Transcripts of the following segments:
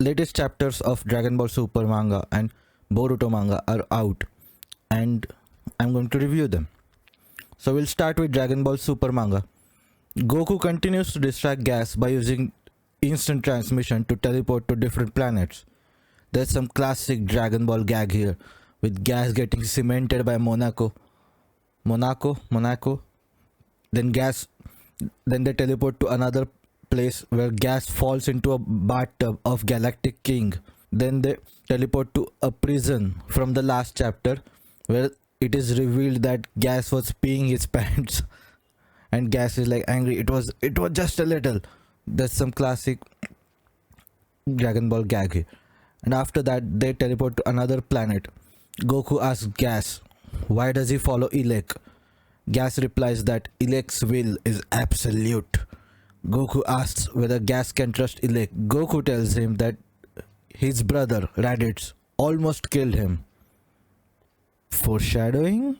latest chapters of Dragon Ball Super manga and Boruto manga are out, and I'm going to review them. So we'll start with Dragon Ball Super manga. Goku continues to distract Gas by using instant transmission to teleport to different planets. There's some classic Dragon Ball gag here, with Gas getting cemented by Monaco. Then they teleport to another place where Gas falls into a bathtub of Galactic King. Then they teleport to a prison from the last chapter, where it is revealed that Gas was peeing his pants, and Gas is like angry. It was just a little. That's some classic Dragon Ball gag here. And after that, they teleport to another planet. Goku asks Gas, why does he follow Elec? Gas replies that Elec's will is absolute. Goku asks whether Gas can trust Elec. Goku tells him that his brother, Raditz, almost killed him. Foreshadowing?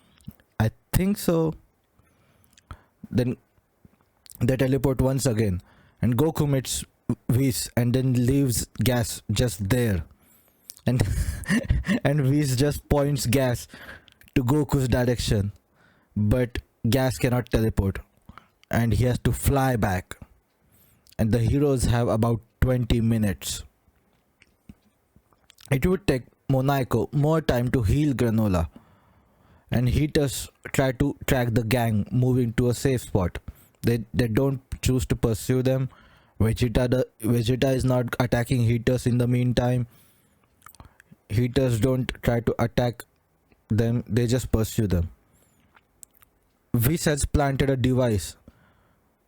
I think so. Then they teleport once again, and Goku meets Whis and then leaves Gas just there. And Whis just points Gas to Goku's direction, but Gas cannot teleport, and he has to fly back. And the heroes have about 20 minutes. It would take Monaco more time to heal Granola, and Heaters try to track the gang moving to a safe spot. They don't choose to pursue them. Vegeta is not attacking Heaters in the meantime. Heaters don't try to attack them, they just pursue them. Whis has planted a device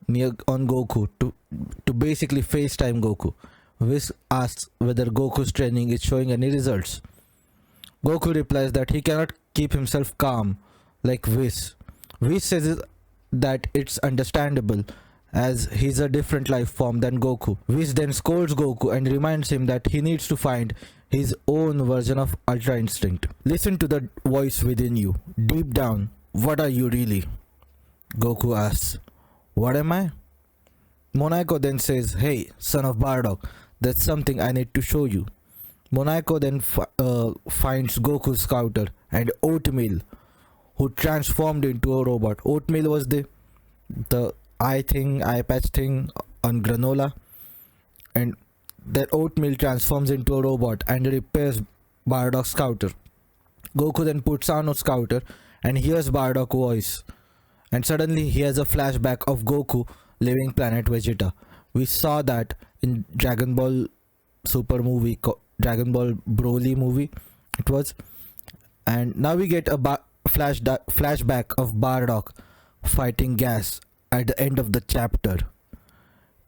on Goku to basically FaceTime Goku. Whis asks whether Goku's training is showing any results. Goku replies that he cannot keep himself calm like Whis. Whis says that it's understandable, as he's a different life form than Goku. Whis then scolds Goku and reminds him that he needs to find his own version of Ultra Instinct. Listen to the voice within you. Deep down, what are you really? Goku asks, what am I? Monaco then says, hey, son of Bardock, that's something I need to show you. Monaco then finds Goku's scouter and Oatmeal, who transformed into a robot. Oatmeal was the eye patch thing on Granola, and that Oatmeal transforms into a robot and repairs Bardock's scouter. Goku then puts on a scouter and hears Bardock's voice, and suddenly he has a flashback of Goku leaving planet Vegeta. We saw that in Dragon Ball Super movie, Dragon Ball Broly movie it was, and now we get a flashback of Bardock fighting Gas at the end of the chapter,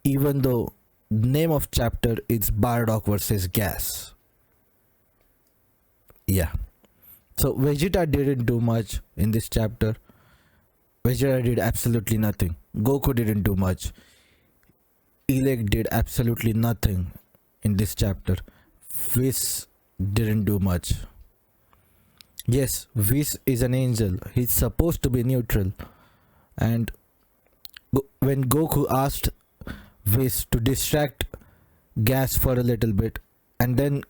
even though the name of chapter is Bardock versus Gas. Yeah, so Vegeta didn't do much in this chapter. Vegeta did absolutely nothing. Goku didn't do much. Elec did absolutely nothing in this chapter. Whis didn't do much. Yes, Whis is an angel. He's supposed to be neutral. And when Goku asked Whis to distract Gas for a little bit, and then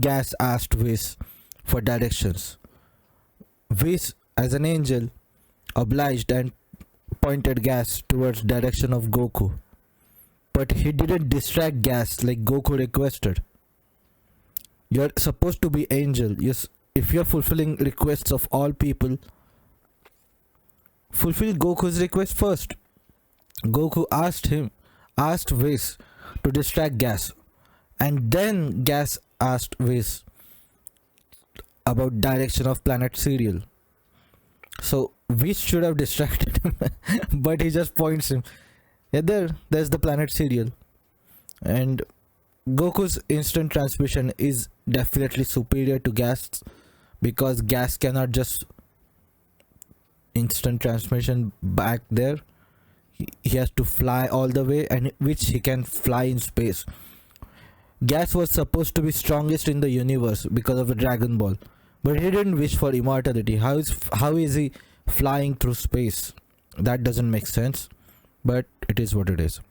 Gas asked Whis for directions, Whis, as an angel, obliged and pointed Gas towards direction of Goku. But he didn't distract Gas like Goku requested. You're supposed to be angel. Yes, if you're fulfilling requests of all people, fulfill Goku's request first. Goku asked Whis to distract Gas, and then Gas asked Whis about direction of planet Cereal. So Whis should have distracted him, but he just points him. Yeah, there's the planet Cereal. And Goku's instant transmission is definitely superior to Gas, because Gas cannot just instant transmission back there. He has to fly all the way, and which he can fly in space. Gas was supposed to be strongest in the universe because of the Dragon Ball, but he didn't wish for immortality. How is he flying through space? That doesn't make sense, but it is what it is.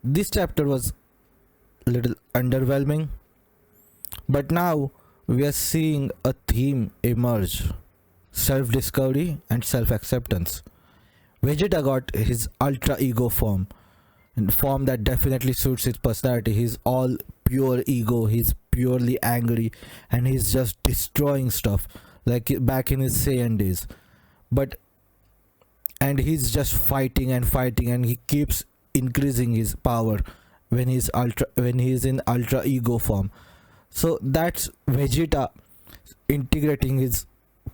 This chapter was little underwhelming. But now we are seeing a theme emerge: self discovery and self acceptance. Vegeta got his ultra ego form, and form that definitely suits his personality. He's all pure ego, he's purely angry, and he's just destroying stuff like back in his Saiyan days. But and he's just fighting and fighting, and he keeps increasing his power when he's in ultra ego form. So that's Vegeta integrating his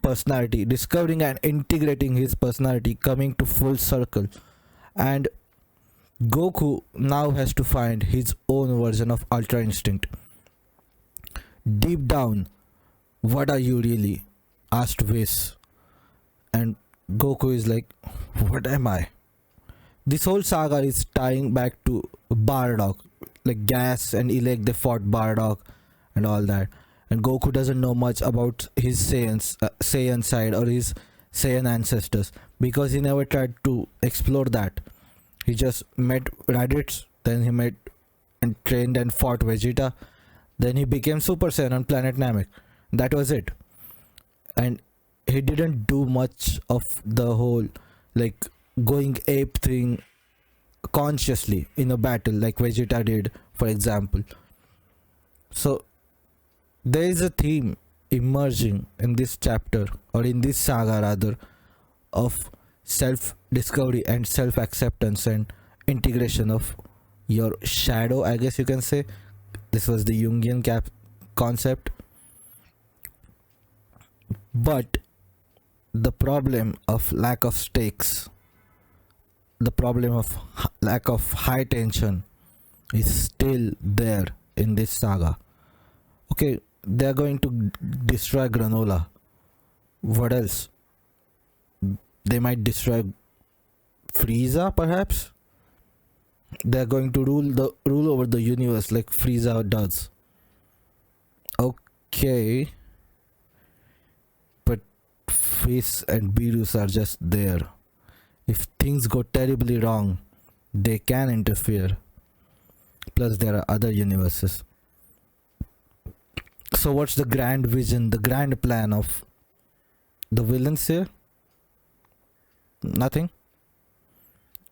personality, discovering and integrating his personality, coming to full circle. And Goku now has to find his own version of Ultra Instinct. Deep down, what are you really? Asked Whis. And Goku is like, what am I? This whole saga is tying back to Bardock. Like Gas and Elec, they fought Bardock and all that. And Goku doesn't know much about his Saiyan side or his Saiyan ancestors because he never tried to explore that. He just met Raditz, then he met and trained and fought Vegeta. Then he became Super Saiyan on planet Namek. That was it. And he didn't do much of the whole like going ape thing consciously in a battle like Vegeta did, for example. So there is a theme emerging in this chapter, or in this saga rather, of self discovery and self acceptance and integration of your shadow, I guess you can say. This was the Jungian concept. But the problem of lack of stakes, the problem of lack of high tension is still there in this saga. Okay, they're going to destroy Granola. What else? They might destroy Frieza, perhaps. They're going to rule over the universe like Frieza does. Okay, but Whis and Beerus are just there. If things go terribly wrong, they can interfere. Plus, there are other universes. So what's the grand vision, the grand plan of the villains here? Nothing.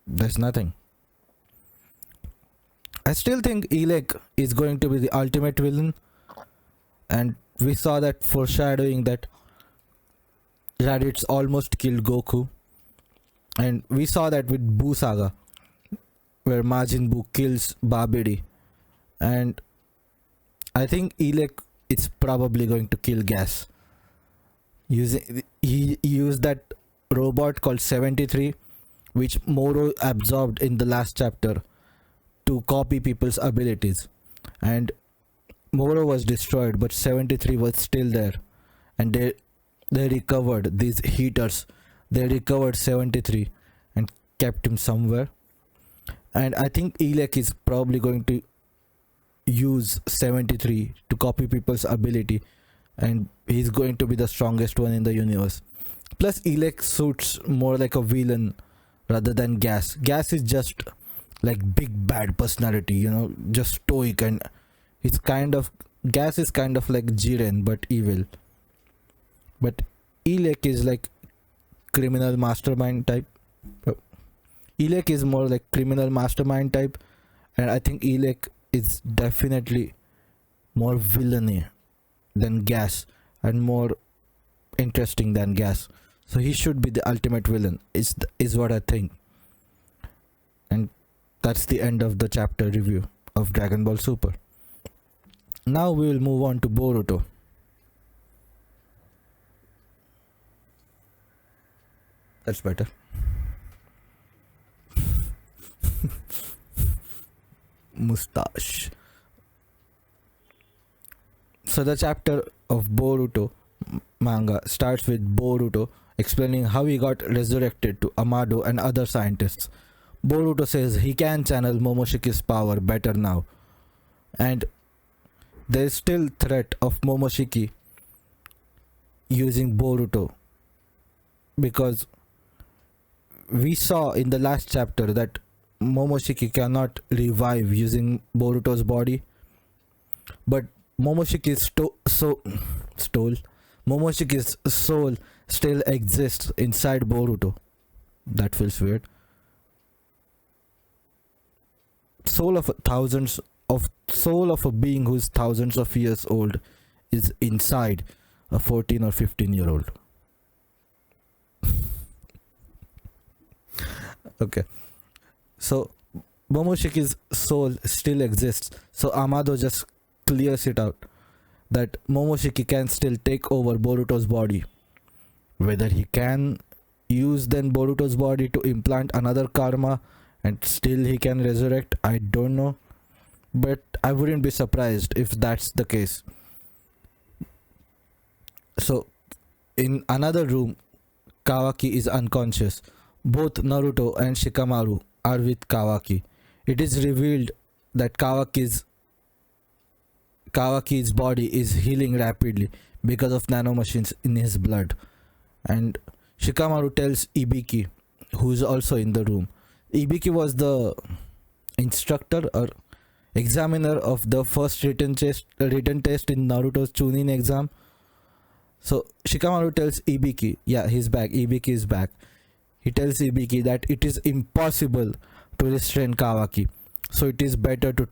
There's nothing. I still think Elec is going to be the ultimate villain, and we saw that foreshadowing that Raditz almost killed Goku, and we saw that with Buu Saga where Majin Buu kills Babidi, and I think Elec is probably going to kill Gas. He used that robot called 73, which Moro absorbed in the last chapter to copy people's abilities, and Moro was destroyed, but 73 was still there, and they recovered these heaters. They recovered 73 and kept him somewhere. And I think Elec is probably going to use 73 to copy people's ability, and he's going to be the strongest one in the universe. Plus Elec suits more like a villain rather than Gas. Gas is just like big bad personality, you know, just stoic, and it's kind of, Gas is kind of like Jiren but evil. But Elec is like criminal mastermind type. Elec is more like criminal mastermind type, and I think Elec is definitely more villainy than Gas and more interesting than Gas. So he should be the ultimate villain, is what I think. And that's the end of the chapter review of Dragon Ball Super. Now we will move on to Boruto. That's better. Mustache. So the chapter of Boruto manga starts with Boruto explaining how he got resurrected to Amado and other scientists. Boruto says he can channel Momoshiki's power better now, and there is still threat of Momoshiki using Boruto, because we saw in the last chapter that Momoshiki cannot revive using Boruto's body, But Momoshiki's stole. Momoshiki's soul still exists inside Boruto. That feels weird. Soul of a being who's thousands of years old is inside a 14 or 15-year-old. Okay. So Momoshiki's soul still exists. So Amado just clears it out that Momoshiki can still take over Boruto's body. Whether he can use then Boruto's body to implant another karma and still he can resurrect, I don't know. But I wouldn't be surprised if that's the case. So, in another room, Kawaki is unconscious. Both Naruto and Shikamaru are with Kawaki. It is revealed that Kawaki's body is healing rapidly because of nanomachines in his blood. And Shikamaru tells Ibiki, who's also in the room. Ibiki was the instructor or examiner of the first written test in Naruto's Chunin exam. So Shikamaru tells Ibiki, yeah, he's back. Ibiki is back. He tells Ibiki that it is impossible to restrain Kawaki. So it is better to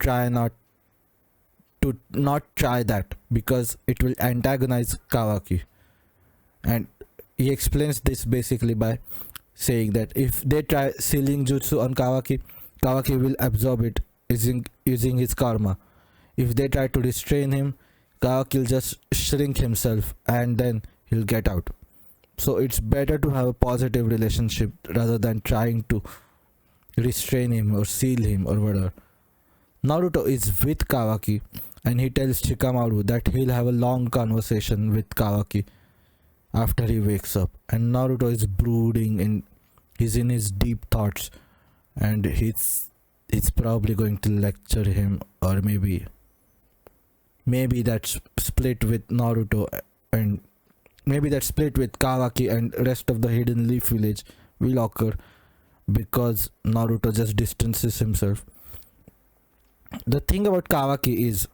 not try that because it will antagonize Kawaki. And he explains this basically by saying that if they try sealing jutsu on Kawaki, Kawaki will absorb it using his karma. If they try to restrain him, Kawaki will just shrink himself and then he'll get out. So it's better to have a positive relationship rather than trying to restrain him or seal him or whatever. Naruto is with Kawaki and he tells Shikamaru that he'll have a long conversation with Kawaki after he wakes up. And Naruto is brooding and he's in his deep thoughts and he's probably going to lecture him, or maybe that split with Naruto and maybe that split with Kawaki and rest of the Hidden Leaf Village will occur because Naruto just distances himself. The thing about Kawaki is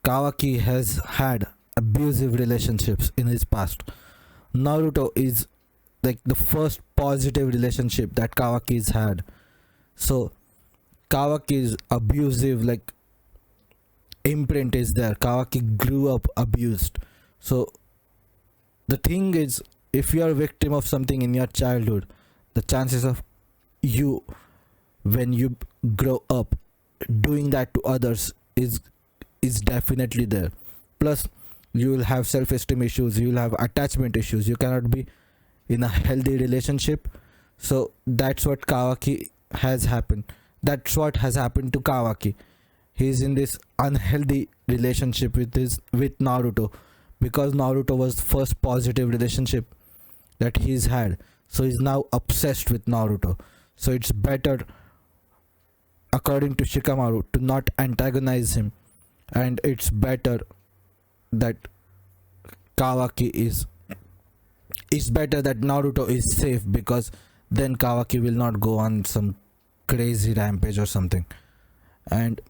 Kawaki has had abusive relationships in his past. Naruto is like the first positive relationship that Kawaki's had. So Kawaki's abusive like imprint is there. Kawaki grew up abused. So the thing is, if you are a victim of something in your childhood, the chances of you when you grow up doing that to others is definitely there. Plus you will have self-esteem issues, you will have attachment issues, you cannot be in a healthy relationship. So that's what has happened to Kawaki. He's in this unhealthy relationship with Naruto because Naruto was the first positive relationship that he's had. So he's now obsessed with Naruto. So it's better, according to Shikamaru, to not antagonize him, and it's better that it's better that Naruto is safe because then Kawaki will not go on some crazy rampage or something. And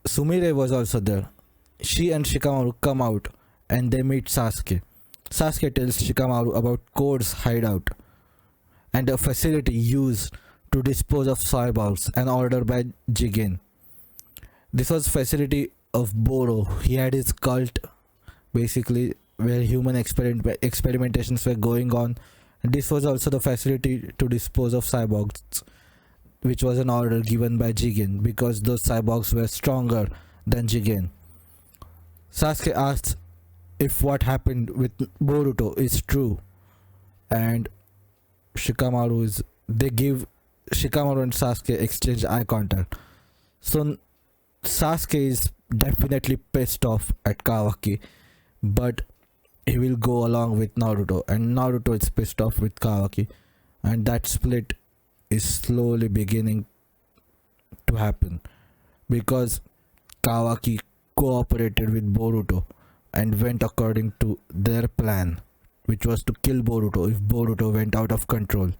Sumire was also there. She and Shikamaru come out and they meet Sasuke. Sasuke tells Shikamaru about Code's hideout and a facility used to dispose of cyborgs, an order by Jigen. This was facility of Boro. He had his cult basically where human experimentations were going on. And this was also the facility to dispose of cyborgs, which was an order given by Jigen because those cyborgs were stronger than Jigen. Sasuke asks if what happened with Boruto is true, and Shikamaru and Sasuke exchange eye contact. So Sasuke is definitely pissed off at Kawaki, but he will go along with Naruto, and Naruto is pissed off with Kawaki, and that split is slowly beginning to happen because Kawaki cooperated with Boruto and went according to their plan, which was to kill Boruto if Boruto went out of control.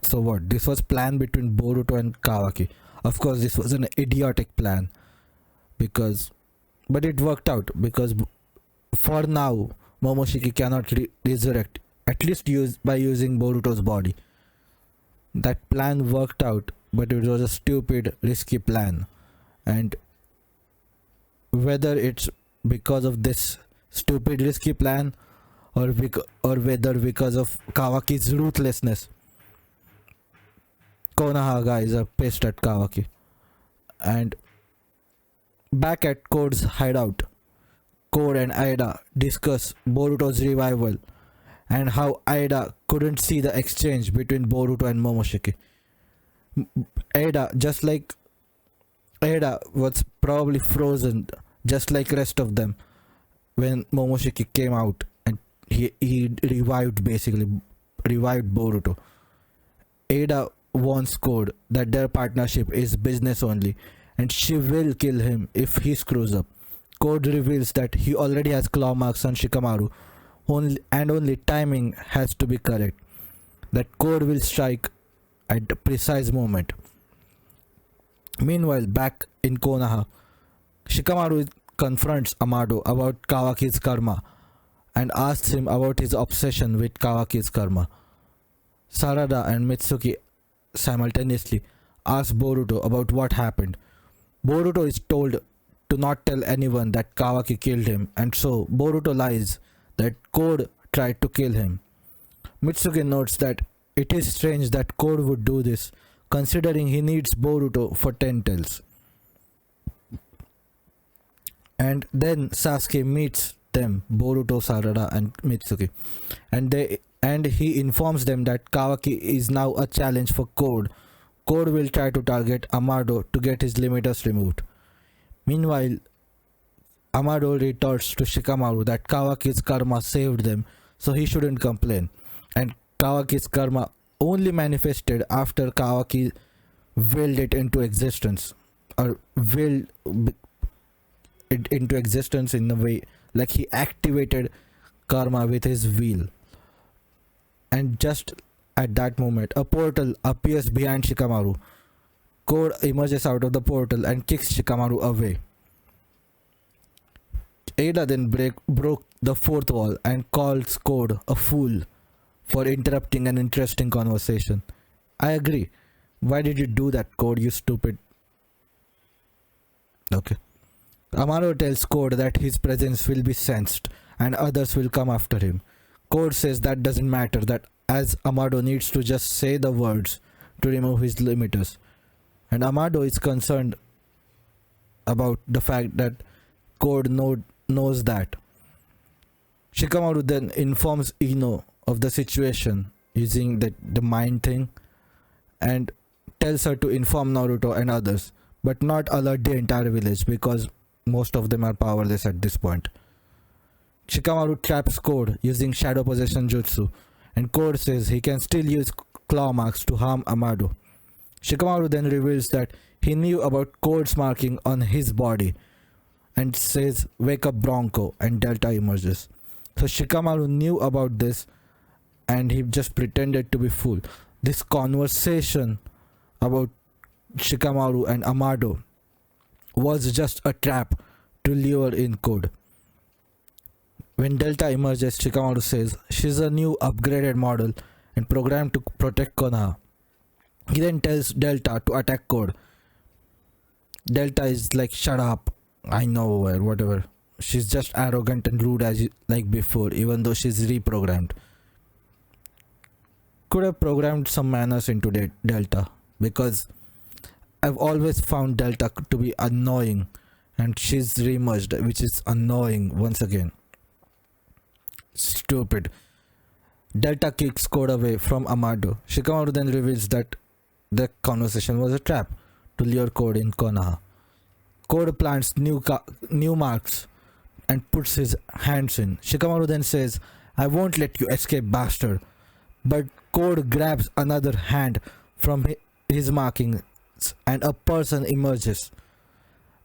So what? This was plan between Boruto and Kawaki. Of course, this was an idiotic plan because, but it worked out because for now, Momoshiki cannot resurrect, at least by using Boruto's body. That plan worked out, but it was a stupid, risky plan. And whether it's because of this stupid, risky plan, or whether because of Kawaki's ruthlessness, Konoha guys are pissed at Kawaki. And back at Code's hideout, Code and Aida discuss Boruto's revival and how Aida couldn't see the exchange between Boruto and Momoshiki. Aida was probably frozen just like rest of them when Momoshiki came out and he revived Boruto. Ada warns Code that their partnership is business only and she will kill him if he screws up. Code reveals that he already has claw marks on Shikamaru only timing has to be correct. That Code will strike at the precise moment. Meanwhile, back in Konoha, Shikamaru confronts Amado about Kawaki's karma and asks him about his obsession with Kawaki's karma. Sarada and Mitsuki simultaneously ask Boruto about what happened. Boruto is told to not tell anyone that Kawaki killed him, and so Boruto lies that Code tried to kill him. Mitsuki notes that it is strange that Code would do this, considering he needs Boruto for 10 tails. And then Sasuke meets them, Boruto, Sarada and Mitsuki, and he informs them that Kawaki is now a challenge for Code. Code will try to target Amado to get his limiters removed. Meanwhile, Amado retorts to Shikamaru that Kawaki's karma saved them, so he shouldn't complain. And Kawaki's karma only manifested after Kawaki willed it into existence, or willed it into existence in a way like he activated karma with his will. And just at that moment, a portal appears behind Shikamaru. Code emerges out of the portal and kicks Shikamaru away. Ada then broke the fourth wall and calls Code a fool for interrupting an interesting conversation. I agree. Why did you do that, Code, you stupid? Okay. Amado tells Code that his presence will be sensed and others will come after him. Code says that doesn't matter, that as Amado needs to just say the words to remove his limiters. And Amado is concerned about the fact that Code knows that. Shikamaru then informs Ino of the situation using the mind thing and tells her to inform Naruto and others, but not alert the entire village because most of them are powerless at this point. Shikamaru traps Code using Shadow Possession Jutsu, and Code says he can still use claw marks to harm Amado. Shikamaru then reveals that he knew about Code's marking on his body and says, "Wake up Bronco," and Delta emerges. So Shikamaru knew about this and he just pretended to be fool. This conversation about Shikamaru and Amado was just a trap to lure in Code. When Delta emerges, Shikamaru says she's a new upgraded model and programmed to protect Konoha. He then tells Delta to attack Code. Delta is like, "Shut up, I know," or whatever. She's just arrogant and rude like before, even though she's reprogrammed. Could have programmed some manners into Delta, because I've always found Delta to be annoying, and she's remerged, which is annoying once again. Stupid. Delta kicks Code away from Amado. Shikamaru then reveals that the conversation was a trap to lure Code in Konoha. Code plants new marks and puts his hands in. Shikamaru then says, "I won't let you escape, bastard." But Code grabs another hand from his markings and a person emerges.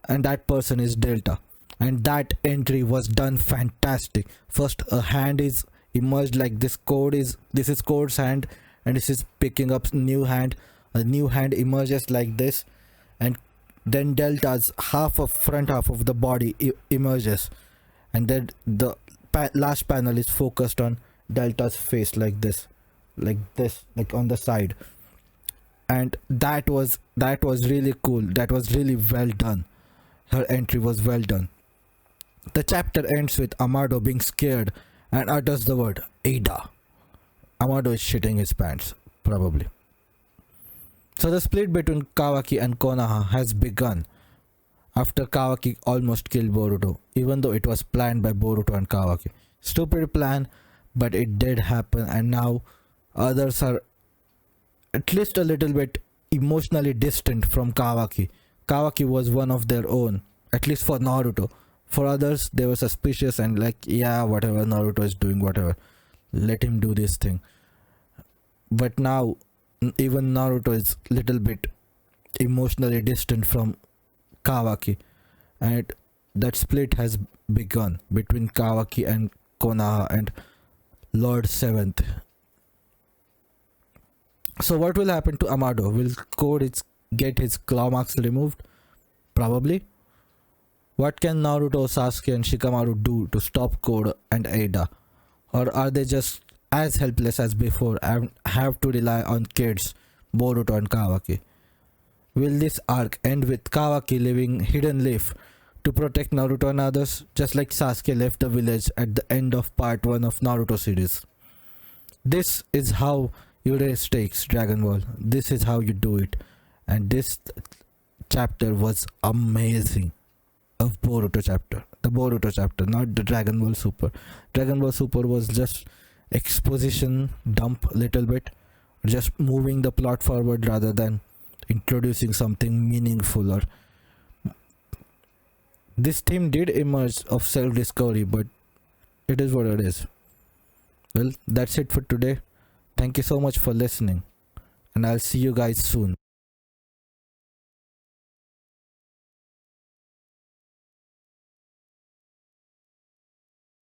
And that person is Delta. And that entry was done fantastic. First, a hand is emerged like this. This is Code's hand, and this is picking up new hand. A new hand emerges like this, and then Delta's front half of the body emerges, and then the last panel is focused on Delta's face like this, like on the side, and that was really cool. That was really well done. Her entry was well done. The chapter ends with Amado being scared and utters the word Ada. Amado is shitting his pants, probably. So the split between Kawaki and Konoha has begun after Kawaki almost killed Boruto, even though it was planned by Boruto and Kawaki. Stupid plan, but it did happen, and now others are at least a little bit emotionally distant from Kawaki. Kawaki was one of their own, at least for Naruto. For others, they were suspicious and like, yeah, whatever Naruto is doing, whatever, let him do this thing. But now, even Naruto is little bit emotionally distant from Kawaki, and that split has begun between Kawaki and Konoha and Lord Seventh. So what will happen to Amado? Will Code get his claw marks removed? Probably. What can Naruto, Sasuke and Shikamaru do to stop Code and Ada? Or are they just as helpless as before and have to rely on kids, Boruto and Kawaki? Will this arc end with Kawaki leaving Hidden Leaf to protect Naruto and others, just like Sasuke left the village at the end of part 1 of Naruto series? This is how you raise stakes, Dragon Ball. This is how you do it. And this chapter was amazing. Of Boruto chapter. The Boruto chapter, not the Dragon Ball Super. Dragon Ball Super was just exposition dump little bit. Just moving the plot forward rather than introducing something meaningful. Or this theme did emerge of self-discovery, but it is what it is. Well, that's it for today. Thank you so much for listening, and I'll see you guys soon.